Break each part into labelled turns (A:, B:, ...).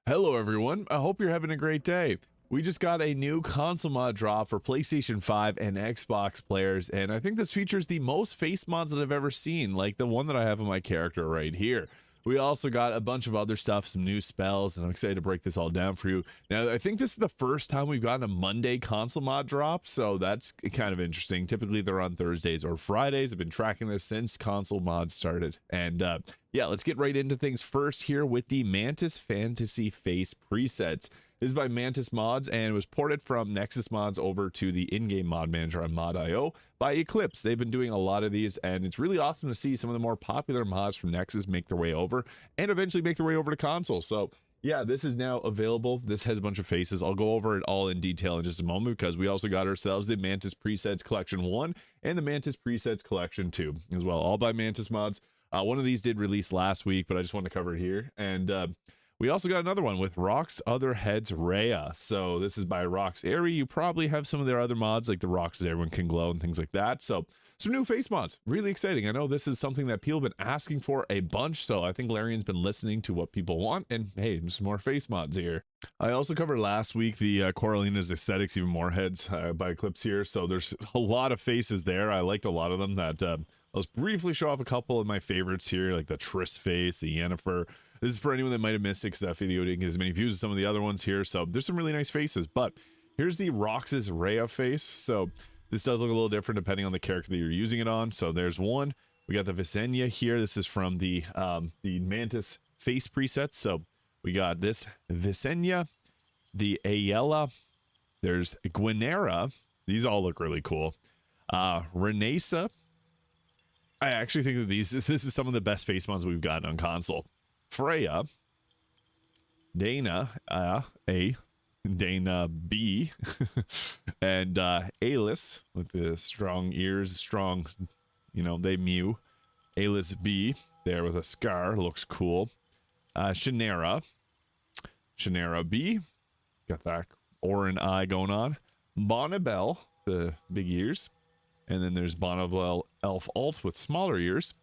A: Hello everyone, I hope you're having a great day. We just got a new console mod drop for PlayStation 5 and Xbox players, and I think this features the most face mods that I've ever seen, like the one that I have on my character right here. We also got a bunch of other stuff, some new spells, and I'm excited to break this all down for you. Now, I think this is the first time we've gotten a Monday console mod drop, so that's kind of interesting. Typically, they're on Thursdays or Fridays. I've been tracking this since console mods started. And yeah, let's get right into things first here with the Mantis Fantasy Face presets. This is by Mantis Mods and was ported from Nexus Mods over to the in-game mod manager on Mod.io by Eclipse. They've been doing a lot of these, and it's really awesome to see some of the more popular mods from Nexus make their way over and eventually make their way over to console. So yeah, this is now available. This has a bunch of faces. I'll go over it all in detail in just a moment because we also got ourselves the Mantis Presets Collection 1 and the Mantis Presets Collection 2 as well, all by Mantis Mods. One of these did release last week, but I just wanted to cover it here. And we also got another one with Rock's Other Heads Rhea. So this is by Rock's Airy. You probably have some of their other mods like the Rocks Everyone Can Glow and things like that. So some new face mods, really exciting. I know this is something that people have been asking for a bunch, so I think Larian's been listening to what people want, and hey, some more face mods here. I also covered last week the Coralina's Aesthetics Even More Heads by Eclipse here, so there's a lot of faces there. I liked a lot of them. That I'll just briefly show off a couple of my favorites here, like the Triss face, the Yennefer. This is for anyone that might have missed it because that video didn't get as many views as some of the other ones here, so there's some really nice faces. But here's the Roxas Rhea face. So this does look a little different depending on the character that you're using it on. So there's one. We got the Visenya here. This is from the Mantis face preset. So we got this Visenya, the Ayala. There's Gwenera. These all look really cool. Renesa. I actually think that this is some of the best face mods we've gotten on console. Freya, Dana, Dana B, and Alice with the strong ears, strong, you know, they mew. Alice B there with a scar, looks cool. Shinera B, got that Orin eye going on. Bonnibel, the big ears. And then there's Bonnibel Elf Alt with smaller ears.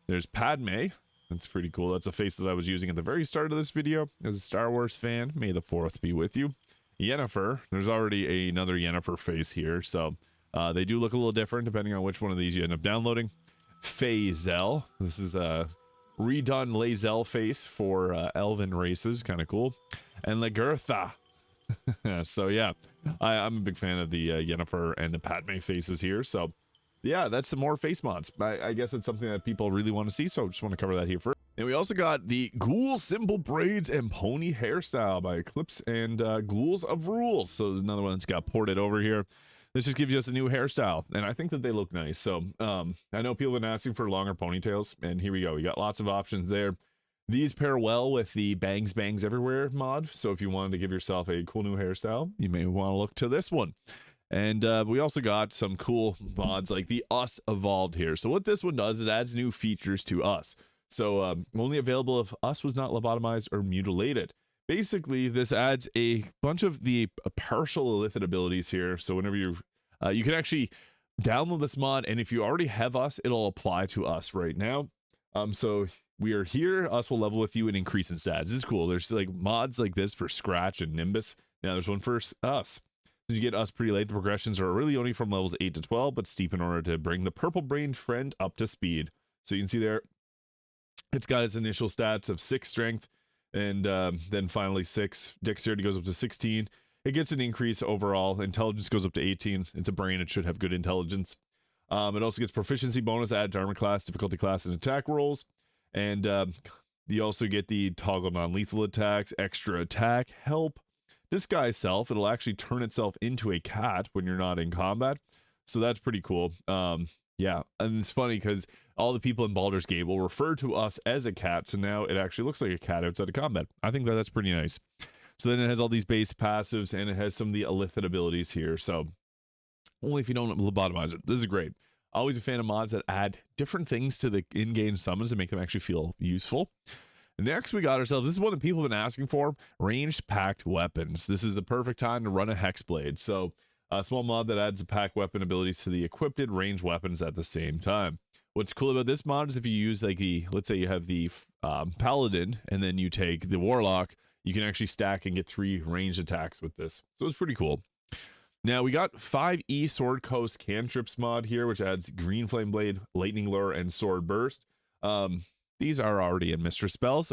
A: There's Padme. That's pretty cool. That's a face that I was using at the very start of this video as a Star Wars fan. May the 4th be with you. Yennefer. There's already another Yennefer face here, so they do look a little different depending on which one of these you end up downloading. Fazel. This is a redone Lae'zel face for elven races. Kind of cool. And Lagertha. So yeah, I'm a big fan of the Yennefer and the Padme faces here. So yeah, that's some more face mods. I guess it's something that people really want to see, so I just want to cover that here first. And we also got the Ghoul Symbol Braids and Pony Hairstyle by Eclipse and Ghouls of Rules. So there's another one that's got ported over here. This just gives you us a new hairstyle, and I think that they look nice. So I know people have been asking for longer ponytails, and here we go. We got lots of options there. These pair well with the Bangs Bangs Everywhere mod, so if you wanted to give yourself a cool new hairstyle, you may want to look to this one. And we also got some cool mods like the Us Evolved here. So what this one does, it adds new features to Us. So only available if Us was not lobotomized or mutilated. Basically, this adds a bunch of the partial illithid abilities here. So whenever you can actually download this mod, and if you already have Us, it'll apply to Us right now. So we are here. Us will level with you and increase in stats. This is cool. There's like mods like this for Scratch and Nimbus. Now there's one for Us. So you get Us pretty late. The progressions are really only from levels 8 to 12, but steep in order to bring the purple-brained friend up to speed. So you can see there, it's got its initial stats of 6 strength, and then finally 6. Dexterity goes up to 16. It gets an increase overall. Intelligence goes up to 18. It's a brain. It should have good intelligence. It also gets proficiency bonus added to armor class, difficulty class, and attack rolls. And you also get the toggle non-lethal attacks, extra attack, help, disguise self. It'll actually turn itself into a cat when you're not in combat. So that's pretty cool. Yeah, and it's funny because all the people in Baldur's Gate will refer to Us as a cat. So now it actually looks like a cat outside of combat. I think that's pretty nice. So then it has all these base passives, and it has some of the illithid abilities here. So only if you don't lobotomize it. This is great. Always a fan of mods that add different things to the in-game summons to make them actually feel useful. Next, we got ourselves, this is one that people have been asking for, ranged packed weapons. This is the perfect time to run a Hexblade. So a small mod that adds a pack weapon abilities to the equipped ranged weapons at the same time. What's cool about this mod is if you use like let's say you have the Paladin and then you take the Warlock, you can actually stack and get 3 ranged attacks with this. So it's pretty cool. Now we got 5e Sword Coast Cantrips mod here, which adds Green Flame Blade, Lightning Lure, and Sword Burst. These are already in Mistress spells.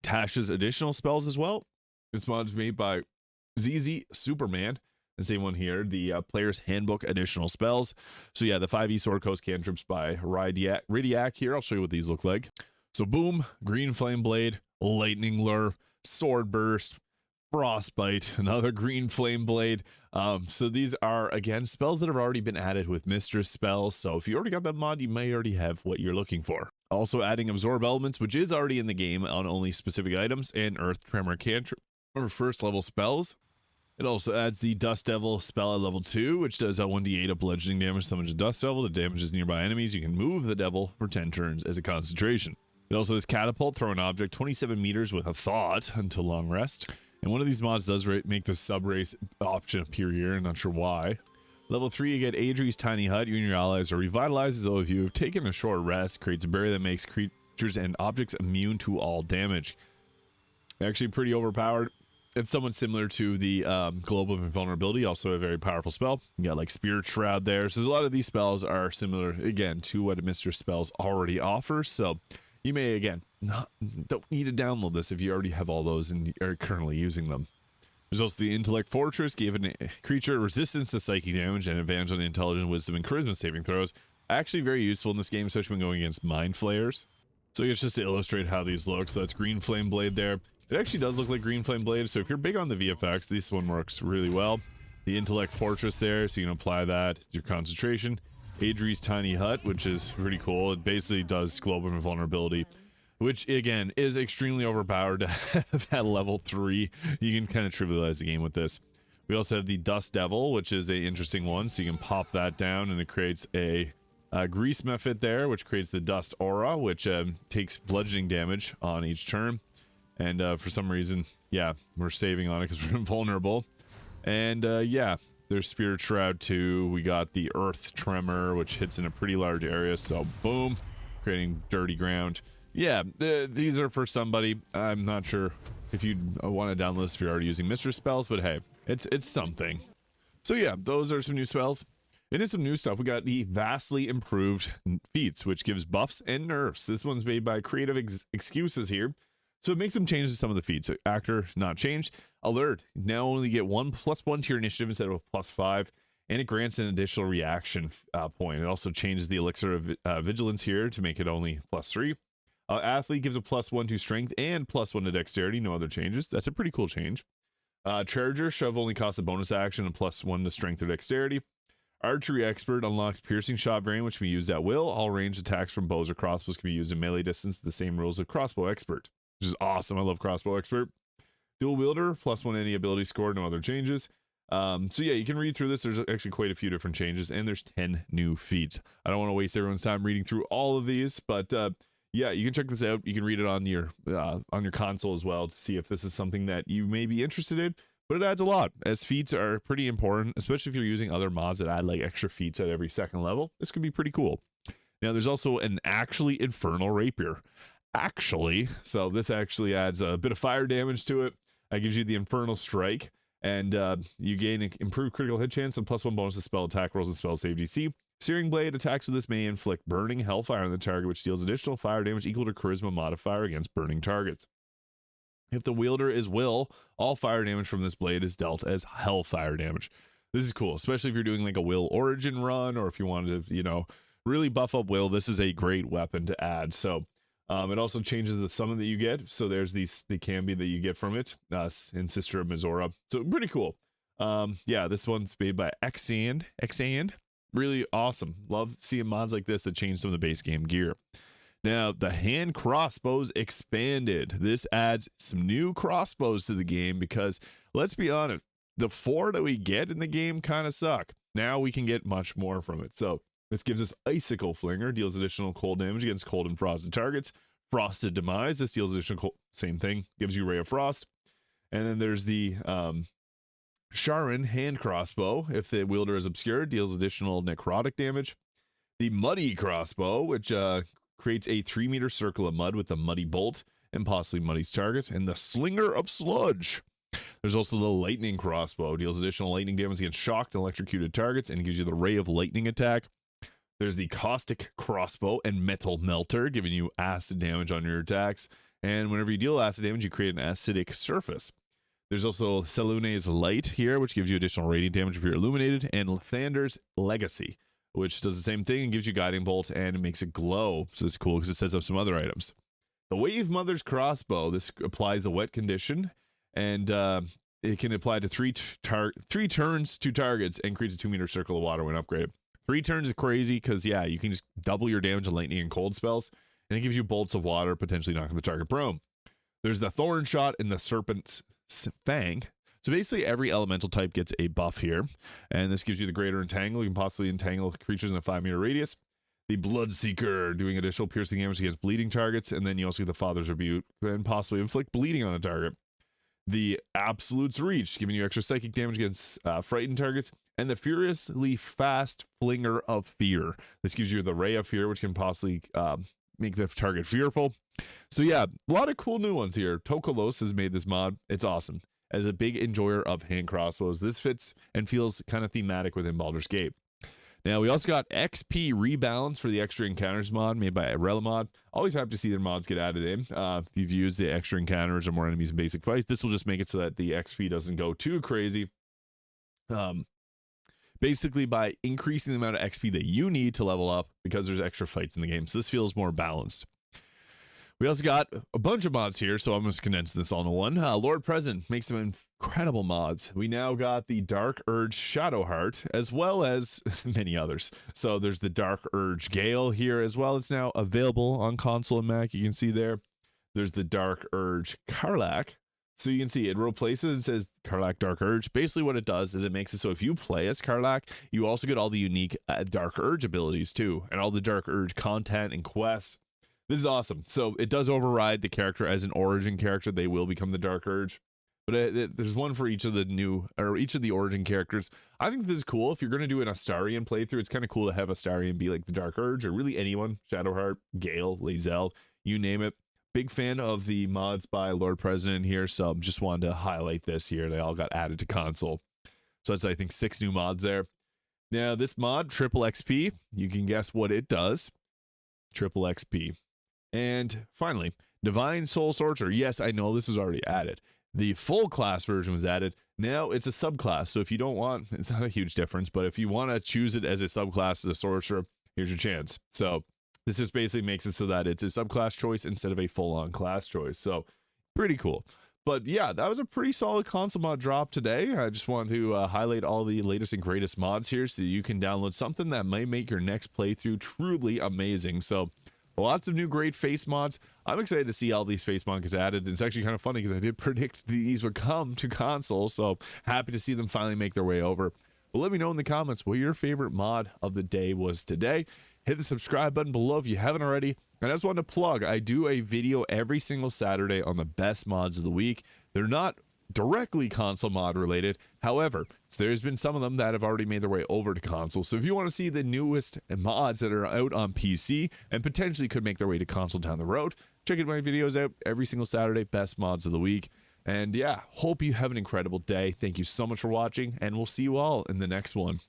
A: Tash's additional spells as well. This mod is made by ZZ Superman. The same one here, the Player's Handbook additional spells. So yeah, the 5e Sword Coast Cantrips by Ridiac here. I'll show you what these look like. So boom, Green Flame Blade, Lightning Lure, Sword Burst, Frostbite, another Green Flame Blade. So these are, again, spells that have already been added with Mistress spells. So if you already got that mod, you may already have what you're looking for. Also adding Absorb Elements, which is already in the game on only specific items, and Earth Tremor Cantrip or first level spells. It also adds the Dust Devil spell at level 2, which does a 1d8 of bludgeoning damage summoned to Dust Devil that damages nearby enemies. You can move the devil for 10 turns as a concentration. It also has Catapult, throw an object 27 meters with a thought until long rest. And one of these mods does make the sub-race option appear here. I'm not sure why. Level 3, you get Adri's Tiny Hut. You and your allies are revitalized as though if you have taken a short rest. Creates a barrier that makes creatures and objects immune to all damage. Actually pretty overpowered. It's somewhat similar to the Globe of Invulnerability, also a very powerful spell. You got like Spirit Shroud there. So a lot of these spells are similar, again, to what Mistress spells already offers. So you may, again, don't need to download this if you already have all those and are currently using them. There's also the Intellect Fortress, giving a creature resistance to psychic damage and advantage on intelligence, wisdom, and charisma saving throws. Actually very useful in this game, especially when going against Mind Flayers. So it's just to illustrate how these look. So that's Green Flame Blade there. It actually does look like Green Flame Blade, so if you're big on the VFX, this one works really well. The Intellect Fortress there, so you can apply that to your concentration. Adri's Tiny Hut, which is pretty cool. It basically does Globe of Invulnerability, which, again, is extremely overpowered at level 3. You can kind of trivialize the game with this. We also have the Dust Devil, which is an interesting one, so you can pop that down, and it creates a Grease Method there, which creates the Dust Aura, which takes bludgeoning damage on each turn. And for some reason, yeah, we're saving on it because we're invulnerable. And yeah, there's Spirit Shroud too. We got the Earth Tremor, which hits in a pretty large area. So boom, creating dirty ground. Yeah, these are for somebody. I'm not sure if you want to download this if you're already using Mistress spells, but hey, it's something. So yeah, those are some new spells. It is some new stuff. We got the vastly improved Feats, which gives buffs and nerfs. This one's made by Creative Excuses here. So it makes some changes to some of the feats. Actor, not changed. Alert, now only get 1 +1 to your initiative instead of +5. And it grants an additional reaction point. It also changes the elixir of vigilance here to make it only +3. Athlete gives a +1 to strength and +1 to dexterity. No other changes. That's a pretty cool change. Charger, shove only costs a bonus action and +1 to strength or dexterity. Archery Expert unlocks piercing shot variant, which can be used at will. All ranged attacks from bows or crossbows can be used in melee distance. The same rules of Crossbow Expert, which is awesome. I love Crossbow Expert. Dual Wielder, +1 any ability score, no other changes. So yeah, you can read through this. There's actually quite a few different changes, and there's 10 new feats. I don't want to waste everyone's time reading through all of these, but yeah, you can check this out. You can read it on your console as well to see if this is something that you may be interested in. But it adds a lot, as feats are pretty important, especially if you're using other mods that add like extra feats at every second level. This could be pretty cool. Now, there's also an actually Infernal Rapier. So this actually adds a bit of fire damage to it. It gives you the Infernal Strike, and you gain an improved critical hit chance and +1 bonus to spell attack rolls and spell save DC. Searing Blade attacks with this may inflict burning hellfire on the target, which deals additional fire damage equal to charisma modifier against burning targets. If the wielder is will, all fire damage from this blade is dealt as hellfire damage. This is cool, especially if you're doing like a will origin run, or if you wanted to, you know, really buff up will. This is a great weapon to add. So it also changes the summon that you get. So there's the Cambi that you get from it, in Sister of Mizora. So pretty cool. Yeah, this one's made by Xand. Really awesome. Love seeing mods like this that change some of the base game gear. Now, the hand crossbows expanded. This adds some new crossbows to the game because, let's be honest, the 4 that we get in the game kind of suck. Now we can get much more from it. So this gives us Icicle Flinger, deals additional cold damage against cold and frosted targets. Frosted Demise, this deals additional cold, same thing, gives you Ray of Frost. And then there's the Sharon hand crossbow. If the wielder is obscured, deals additional necrotic damage. The Muddy crossbow, which creates a 3-meter circle of mud with a muddy bolt and possibly muddies target. And the Slinger of Sludge. There's also the Lightning Crossbow. Deals additional lightning damage against shocked and electrocuted targets and gives you the Ray of Lightning attack. There's the Caustic Crossbow and Metal Melter, giving you acid damage on your attacks. And whenever you deal acid damage, you create an acidic surface. There's also Selune's Light here, which gives you additional radiant damage if you're illuminated. And Lathander's Legacy, which does the same thing and gives you Guiding Bolt and it makes it glow. So it's cool because it sets up some other items. The Wave Mother's Crossbow, this applies the wet condition. And it can apply to three turns to targets and creates a 2-meter circle of water when upgraded. 3 turns is crazy because, yeah, you can just double your damage on lightning and cold spells. And it gives you bolts of water, potentially knocking the target prone. There's the Thorn Shot and the Serpent's Fang. So basically every elemental type gets a buff here. And this gives you the Greater Entangle. You can possibly entangle creatures in a 5-meter radius. The Bloodseeker, doing additional piercing damage against bleeding targets. And then you also get the Father's Rebuke and possibly inflict bleeding on a target. The Absolute's Reach, giving you extra psychic damage against frightened targets. And the Furiously Fast Flinger of Fear. This gives you the Ray of Fear, which can possibly make the target fearful. So yeah, a lot of cool new ones here. Tokolos has made this mod. It's awesome. As a big enjoyer of hand crossbows, this fits and feels kind of thematic within Baldur's Gate. Now, we also got XP Rebalance for the Extra Encounters mod made by Reblance. Always happy to see their mods get added in. If you've used the Extra Encounters or more enemies in basic fights, this will just make it so that the XP doesn't go too crazy. Basically, by increasing the amount of XP that you need to level up because there's extra fights in the game. So this feels more balanced. We also got a bunch of mods here, so I'm just condensing this all into one. Lord President makes some incredible mods. We now got the Dark Urge Shadowheart, as well as many others. So there's the Dark Urge Gale here as well. It's now available on console and Mac. You can see there. There's the Dark Urge Karlach. So you can see it replaces, it says Karlach Dark Urge. Basically what it does is it makes it so if you play as Karlach, you also get all the unique Dark Urge abilities too, and all the Dark Urge content and quests. This is awesome. So it does override the character as an origin character. They will become the Dark Urge. But there's one for each of the origin characters. I think this is cool. If you're going to do an Astarion playthrough, it's kind of cool to have Astarion be like the Dark Urge, or really anyone. Shadowheart, Gale, Lae'zel, you name it. Big fan of the mods by Lord President here, so just wanted to highlight this here. They all got added to console. So it's, I think, 6 new mods there. Now, this mod, Triple XP, you can guess what it does. Triple XP. And finally, Divine Soul Sorcerer. Yes, I know this was already added. The full class version was added. Now it's a subclass. So if you don't want, it's not a huge difference, but if you want to choose it as a subclass as a sorcerer, here's your chance. So this just basically makes it so that it's a subclass choice instead of a full-on class choice. So pretty cool. But yeah, that was a pretty solid console mod drop today. I just wanted to highlight all the latest and greatest mods here so you can download something that may make your next playthrough truly amazing. So lots of new great face mods. I'm excited to see all these face mods get added. It's actually kind of funny because I did predict these would come to console. So happy to see them finally make their way over. But let me know in the comments what your favorite mod of the day was today. Hit the subscribe button below if you haven't already. And I just wanted to plug, I do a video every single Saturday on the best mods of the week. They're not directly console mod related. However, there's been some of them that have already made their way over to console. So if you want to see the newest mods that are out on PC and potentially could make their way to console down the road, check my videos out every single Saturday, best mods of the week. And yeah, hope you have an incredible day. Thank you so much for watching, and we'll see you all in the next one.